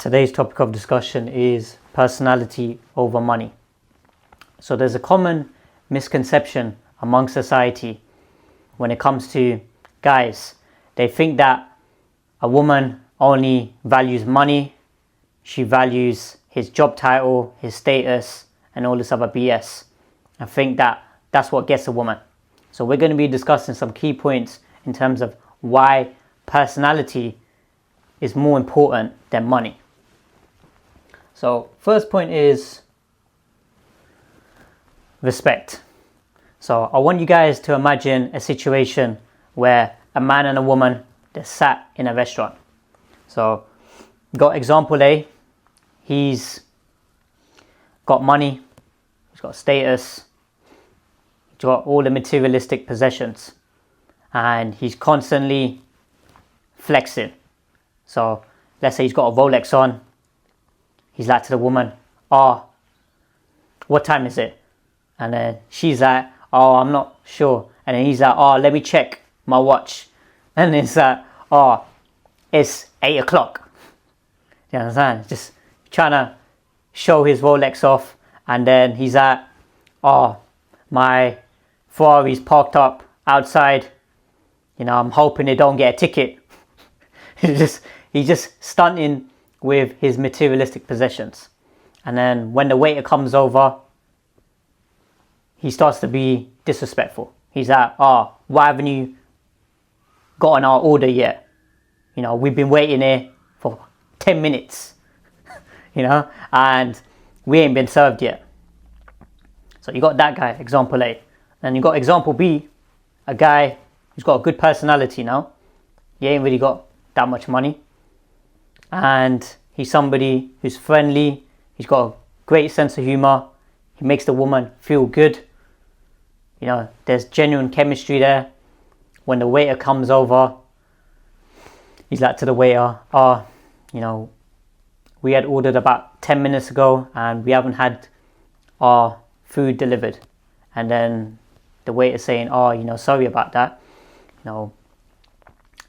Today's topic of discussion is personality over money. So there's a common misconception among society when it comes to guys. They think that a woman only values money, she values his job title, his status, and all this other BS. I think that that's what gets a woman. So we're going to be discussing some key points in terms of why personality is more important than money. So first point is respect. So I want you guys to imagine a situation where a man and a woman, they're sat in a restaurant. So got example A, he's got money, he's got status, he's got all the materialistic possessions, and he's constantly flexing. So let's say he's got a Rolex on, he's like to the woman, what time is it? And then she's like, I'm not sure. And then he's like, let me check my watch. And it's like, it's 8 o'clock. You understand? Just trying to show his Rolex off. And then he's like, my Ferrari's parked up outside. I'm hoping they don't get a ticket. He's just stunting with his materialistic possessions. And then when the waiter comes over, he starts to be disrespectful. He's like, why haven't you gotten our order yet? We've been waiting here for 10 minutes, and we ain't been served yet. So you got that guy, example A. And you got example B, a guy who's got a good personality now. He ain't really got that much money. And he's somebody who's friendly. He's got a great sense of humor. He makes the woman feel good. There's genuine chemistry there. When the waiter comes over, he's like to the waiter, we had ordered about 10 minutes ago and we haven't had our food delivered. And then the waiter's saying, sorry about that. Your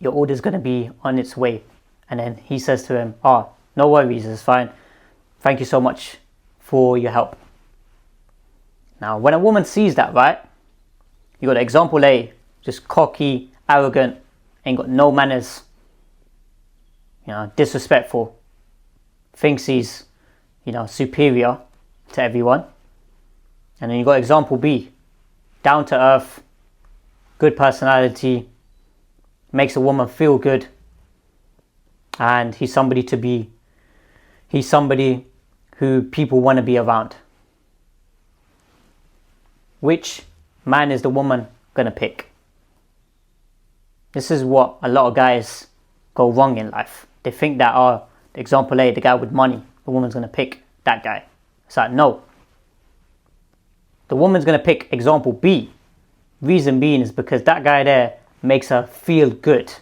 order's going to be on its way. And then he says to him, no worries, it's fine. Thank you so much for your help. Now, when a woman sees that, right? You got example A, just cocky, arrogant, ain't got no manners, disrespectful, thinks he's, superior to everyone. And then you got example B, down to earth, good personality, makes a woman feel good, and he's somebody who people want to be around. Which man is the woman gonna pick? This is what a lot of guys go wrong in life. They think that, example A, the guy with money, the woman's gonna pick that guy. It's like, no. The woman's gonna pick example B. Reason being is because that guy there makes her feel good.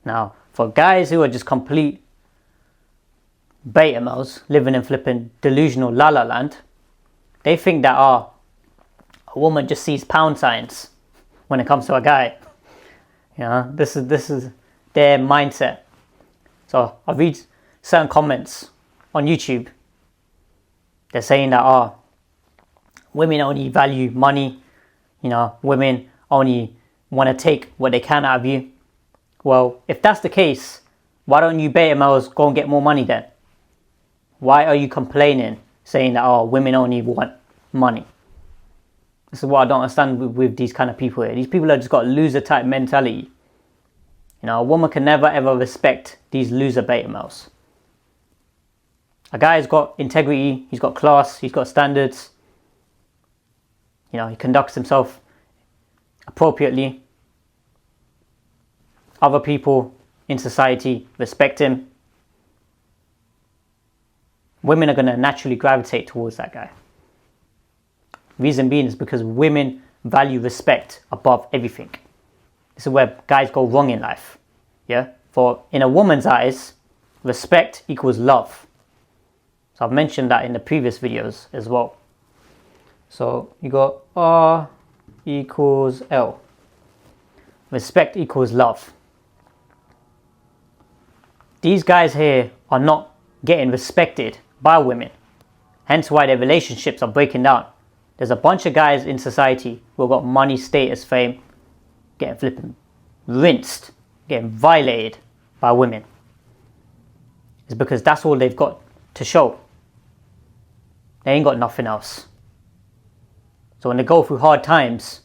Now, for guys who are just complete beta males, living in flipping delusional la la land, they think that, a woman just sees pound signs when it comes to a guy. This is their mindset. So I read certain comments on YouTube. They're saying that women only value money. Women only want to take what they can out of you. Well, if that's the case, why don't you beta males go and get more money then? Why are you complaining, saying that women only want money? This is what I don't understand with these kind of people here. These people have just got loser type mentality. A woman can never ever respect these loser beta males. A guy's got integrity, he's got class, he's got standards. He conducts himself appropriately. Other people in society respect him. Women are going to naturally gravitate towards that guy. Reason being is because women value respect above everything. This is where guys go wrong in life. Yeah? For in a woman's eyes, respect equals love. So I've mentioned that in the previous videos as well. So you got R equals L. Respect equals love. these guys here are not getting respected by women. Hence why their relationships are breaking down. There's a bunch of guys in society who have got money, status, fame, getting flipping rinsed, getting violated by women. It's because that's all they've got to show. They ain't got nothing else. So when they go through hard times,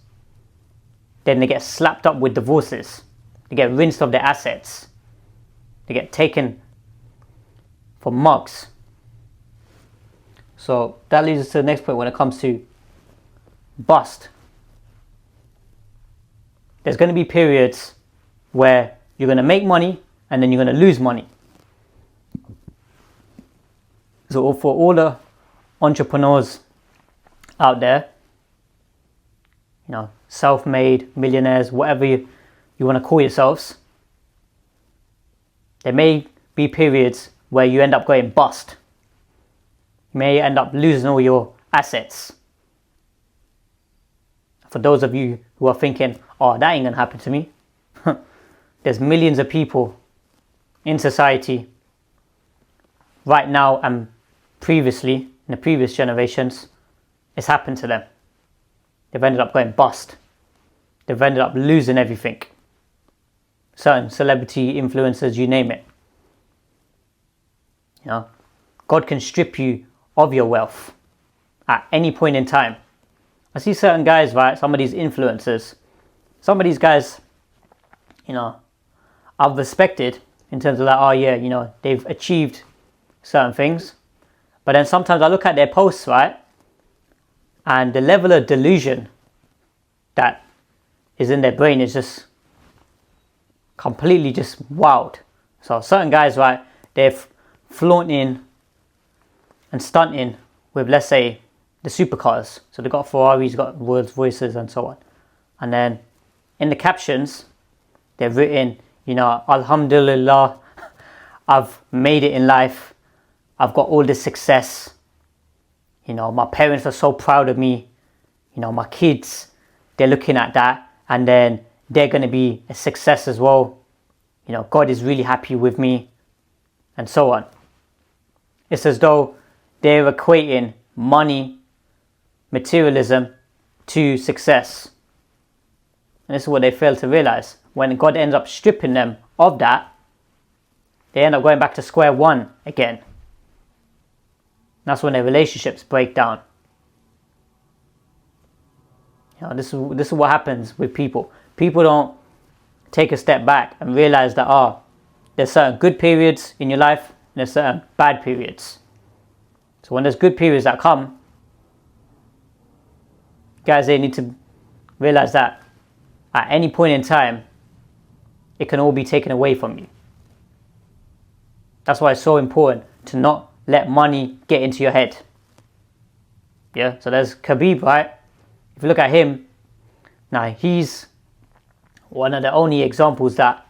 then they get slapped up with divorces. They get rinsed of their assets. They get taken for mugs. So that leads us to the next point when it comes to bust. There's going to be periods where you're going to make money and then you're going to lose money. So for all the entrepreneurs out there, self-made millionaires, whatever you want to call yourselves, there may be periods where you end up going bust. You may end up losing all your assets. For those of you who are thinking, oh, that ain't gonna happen to me. There's millions of people in society right now and previously, in the previous generations, it's happened to them. They've ended up going bust. They've ended up losing everything. Certain celebrity influencers, you name it. God can strip you of your wealth at any point in time. I see certain guys, right, some of these influencers, some of these guys, I've respected in terms of like, they've achieved certain things. But then sometimes I look at their posts, right, and the level of delusion that is in their brain is just completely just wild. So certain guys, right, they're flaunting and stunting with, let's say, the supercars. So they've got Ferraris, got Rolls Royces and so on. And then in the captions, they've written, Alhamdulillah, I've made it in life. I've got all this success. My parents are so proud of me. My kids, they're looking at that and then they're going to be a success as well. God is really happy with me and so on. It's as though they're equating money, materialism to success. And this is what they fail to realize. When God ends up stripping them of that, they end up going back to square one again. That's when their relationships break down. This is what happens with people. People don't take a step back and realize that there's certain good periods in your life and there's certain bad periods. So when there's good periods that come, guys, they need to realize that at any point in time, it can all be taken away from you. That's why it's so important to not let money get into your head. Yeah, so there's Khabib, right? If you look at him, now he's one of the only few examples that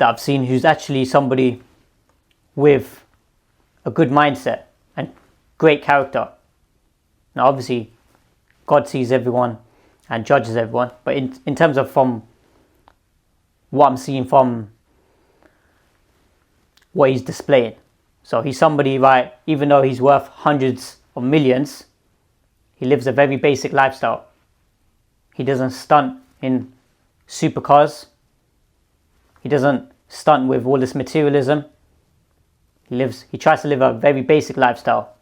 I've seen who's actually somebody with a good mindset and great character. Now obviously God sees everyone and judges everyone, but in terms of from what I'm seeing from what he's displaying, so he's somebody, right, even though he's worth hundreds of millions, he lives a very basic lifestyle. He doesn't stunt in supercars. He doesn't stunt with all this materialism. He tries to live a very basic lifestyle.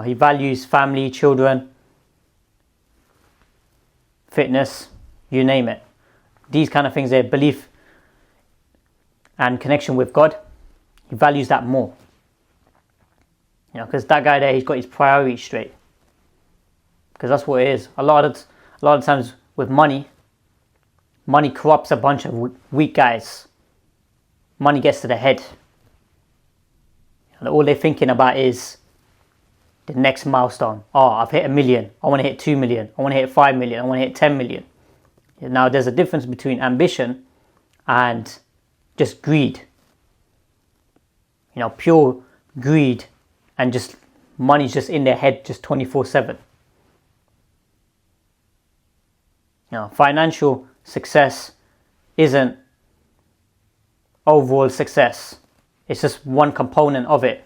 He values family, children, fitness, you name it. These kind of things, their belief and connection with God, he values that more. Because that guy there, he's got his priorities straight. Because that's what it is. A lot of times with money corrupts a bunch of weak guys. Money gets to the head. And all they're thinking about is the next milestone. I've hit 1 million. I want to hit 2 million. I want to hit 5 million. I want to hit 10 million. Now there's a difference between ambition and just greed. Pure greed and just money's just in their head just 24/7. Financial success isn't overall success. It's just one component of it.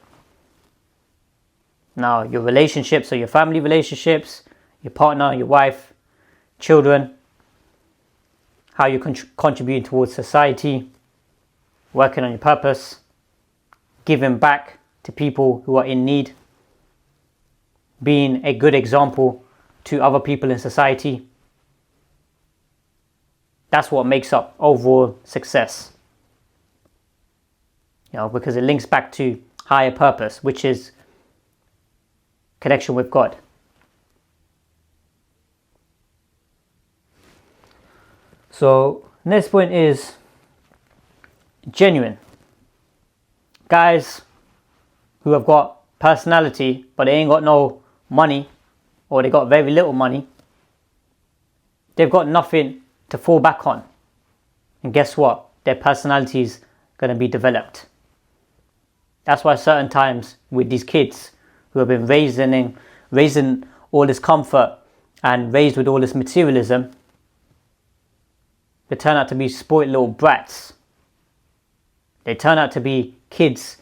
Now, your relationships or your family relationships, your partner, your wife, children, how you're contributing towards society, working on your purpose, giving back to people who are in need, being a good example to other people in society. That's what makes up overall success. Because it links back to higher purpose, which is connection with God. So, next point is genuine. Guys who have got personality, but they ain't got no money, or they got very little money, they've got nothing to fall back on. And guess what? Their personality is going to be developed. That's why certain times with these kids who have been raised in all this comfort and raised with all this materialism, they turn out to be spoiled little brats. They turn out to be kids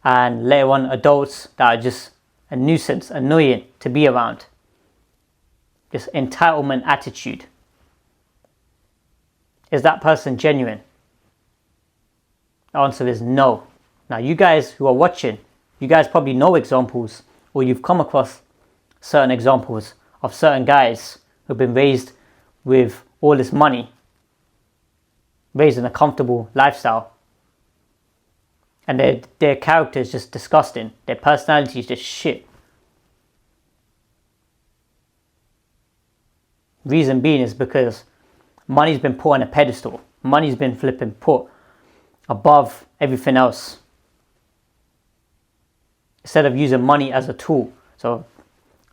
and later on adults that are just a nuisance, annoying to be around. This entitlement attitude. Is that person genuine? The answer is no. Now, you guys who are watching, you guys probably know examples, or you've come across certain examples of certain guys who've been raised with all this money, raised in a comfortable lifestyle, and their character is just disgusting. Their personality is just shit. Reason being is because money's been put on a pedestal. Money's been flipping put above everything else. Instead of using money as a tool. So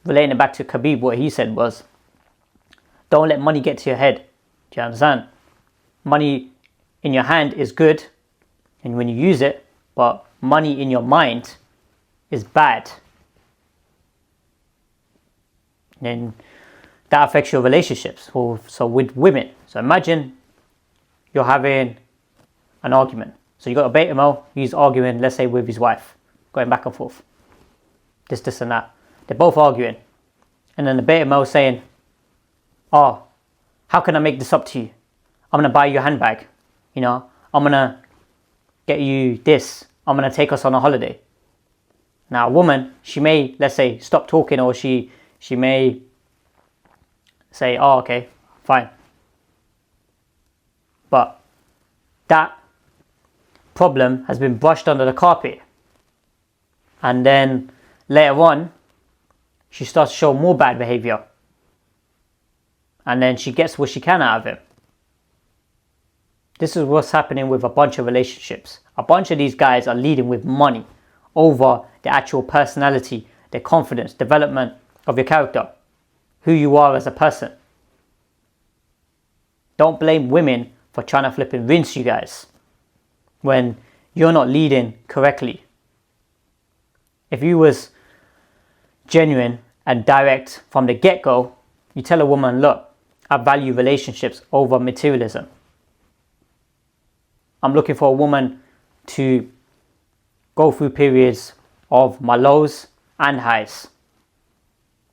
relating it back to Khabib, what he said was, don't let money get to your head. Do you understand? Money in your hand is good, and when you use it, but money in your mind is bad. And that affects your relationships. So with women, so imagine you're having an argument. So you got a beta male, he's arguing, let's say with his wife, going back and forth. This and that. They're both arguing. And then the beta male saying, oh, how can I make this up to you? I'm going to buy you a handbag. I'm going to get you this. I'm going to take us on a holiday. Now a woman, she may, let's say, stop talking, or she may say, oh, okay, fine. But that problem has been brushed under the carpet. And then later on, she starts to show more bad behavior. And then she gets what she can out of it. This is what's happening with a bunch of relationships. A bunch of these guys are leading with money over the actual personality, their confidence, development of your character, who you are as a person. Don't blame women for trying to flip and rinse you guys when you're not leading correctly. If you was genuine and direct from the get-go, you tell a woman, look, I value relationships over materialism. I'm looking for a woman to go through periods of my lows and highs.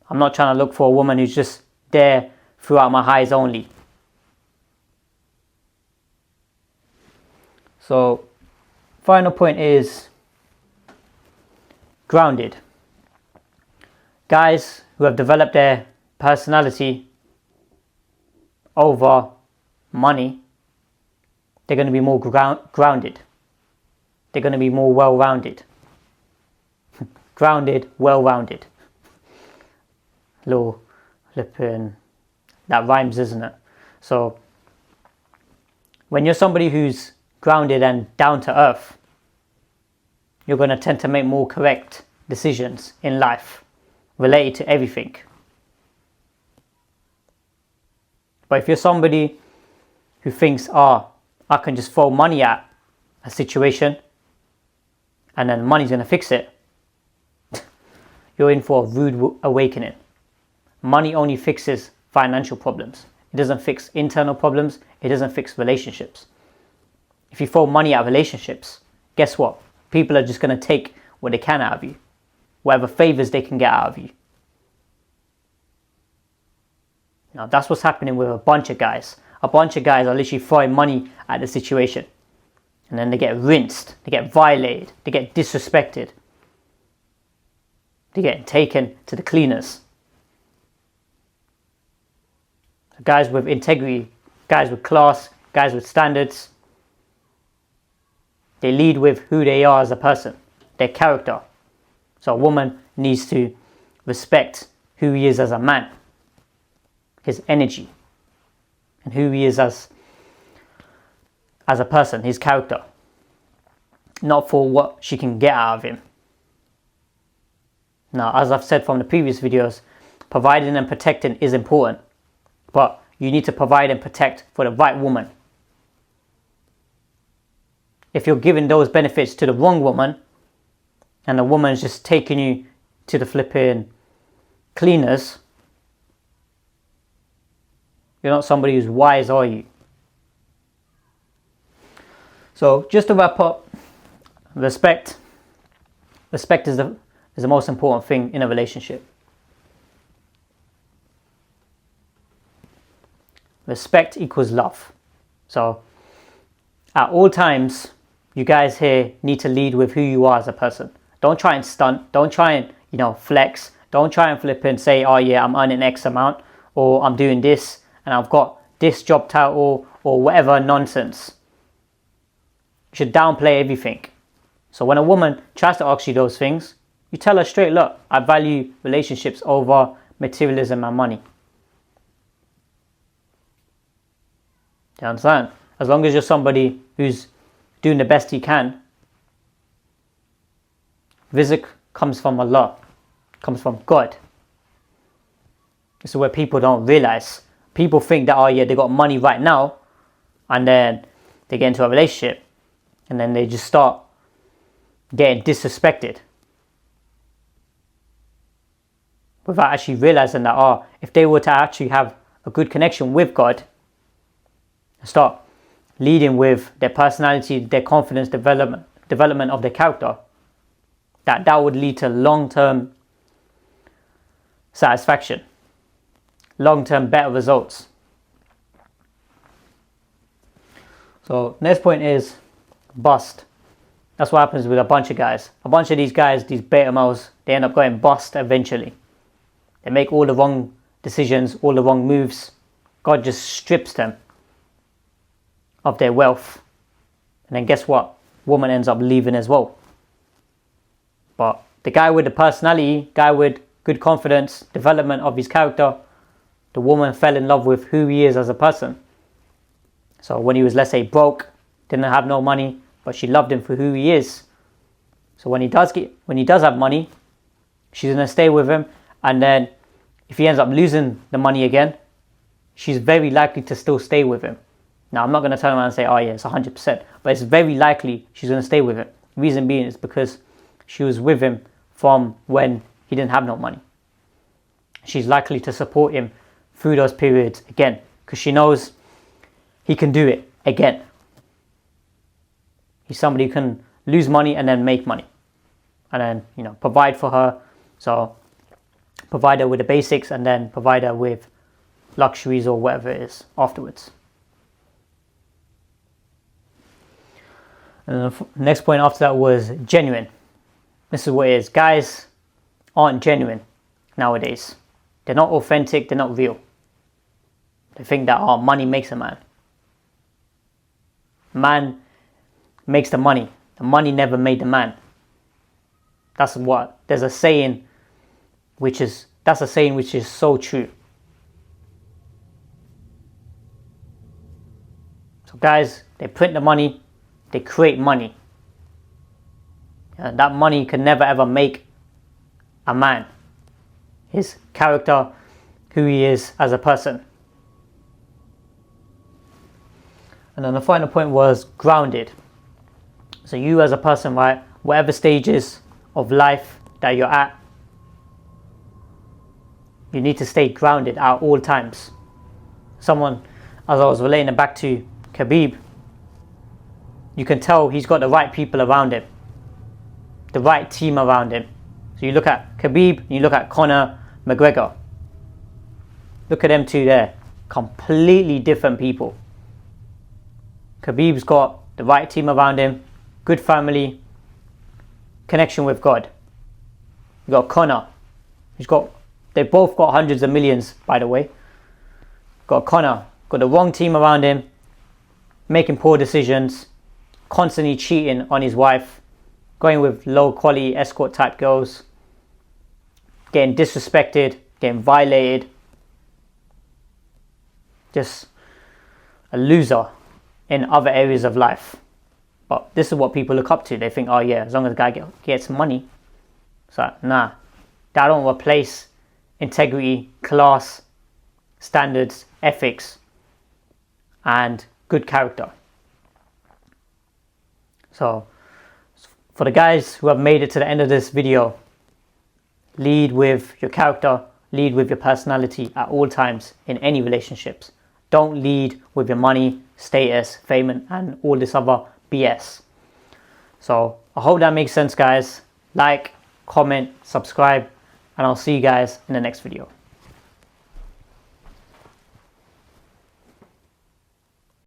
I'm not trying to look for a woman who's just there throughout my highs only. So, final point is grounded. Guys who have developed their personality over money, they're going to be more grounded. They're going to be more well-rounded. Grounded, well-rounded. Little flipping, that rhymes, isn't it? So, when you're somebody who's grounded and down to earth, you're going to tend to make more correct decisions in life related to everything. But if you're somebody who thinks, I can just throw money at a situation and then money's going to fix it, you're in for a rude awakening. Money only fixes financial problems. It doesn't fix internal problems. It doesn't fix relationships. If you throw money at relationships, guess what? People are just going to take what they can out of you, whatever favors they can get out of you. Now, that's what's happening with a bunch of guys. A bunch of guys are literally throwing money at the situation. And then they get rinsed, they get violated, they get disrespected. They get taken to the cleaners. Guys with integrity, guys with class, guys with standards, they lead with who they are as a person, their character. So a woman needs to respect who he is as a man, his energy, and who he is as a person, his character, not for what she can get out of him. Now, as I've said from the previous videos, providing and protecting is important, but you need to provide and protect for the right woman. If you're giving those benefits to the wrong woman, and the woman's just taking you to the flipping cleaners, you're not somebody who's wise, are you? So just to wrap up, respect is the most important thing in a relationship. Respect equals love. So at all times, you guys here need to lead with who you are as a person. Don't try and stunt. Don't try and, flex. Don't try and flip and say, oh yeah, I'm earning X amount, or I'm doing this and I've got this job title, or whatever nonsense. You should downplay everything. So when a woman tries to ask you those things, you tell her straight, look, I value relationships over materialism and money. Do you understand? As long as you're somebody who's doing the best he can, rizq comes from Allah, comes from God. This is where people don't realize. People think that, oh yeah, they got money right now, and then they get into a relationship, and then they just start getting disrespected, without actually realizing that, if they were to actually have a good connection with God, start leading with their personality, their confidence, development of their character, that would lead to long-term satisfaction, long-term better results. So next point is bust. That's what happens with a bunch of guys. A bunch of these guys, these beta males, they end up going bust eventually. They make all the wrong decisions, all the wrong moves. God just strips them of their wealth. And then guess what? Woman ends up leaving as well. But the guy with the personality, guy with good confidence, development of his character, the woman fell in love with who he is as a person. So when he was, let's say, broke, didn't have no money, but she loved him for who he is. So when he does have money, she's gonna stay with him. And then if he ends up losing the money again, she's very likely to still stay with him. Now, I'm not going to turn around and say, oh yeah, it's 100%, but it's very likely she's going to stay with him. Reason being is because she was with him from when he didn't have no money. She's likely to support him through those periods again, because she knows he can do it again. He's somebody who can lose money and then make money, and then provide for her. So provide her with the basics, and then provide her with luxuries or whatever it is afterwards. And the next point after that was genuine. This is what it is. Guys aren't genuine nowadays. They're not authentic, they're not real. They think that money makes a man. Man makes the money. The money never made the man. There's a saying which is so true. So guys, they print the money, they create money. And that money can never ever make a man. His character, who he is as a person. And then the final point was grounded. So you as a person, right, whatever stages of life that you're at, you need to stay grounded at all times. Someone, as I was relating it back to Khabib, you can tell he's got the right people around him, the right team around him. So you look at Khabib, you look at Conor McGregor. Look at them two there, completely different people. Khabib's got the right team around him, good family, connection with God. You got Conor, they've both got hundreds of millions, by the way. Got Conor, got the wrong team around him, making poor decisions, constantly cheating on his wife, going with low quality escort type girls, getting disrespected, getting violated. Just a loser in other areas of life. But this is what people look up to. They think, oh yeah, as long as the guy gets money. So nah, that don't replace integrity, class, standards, ethics, and good character. So for the guys who have made it to the end of this video, lead with your character, lead with your personality at all times in any relationships. Don't lead with your money, status, fame, and all this other BS. So I hope that makes sense, guys. Like, comment, subscribe, and I'll see you guys in the next video.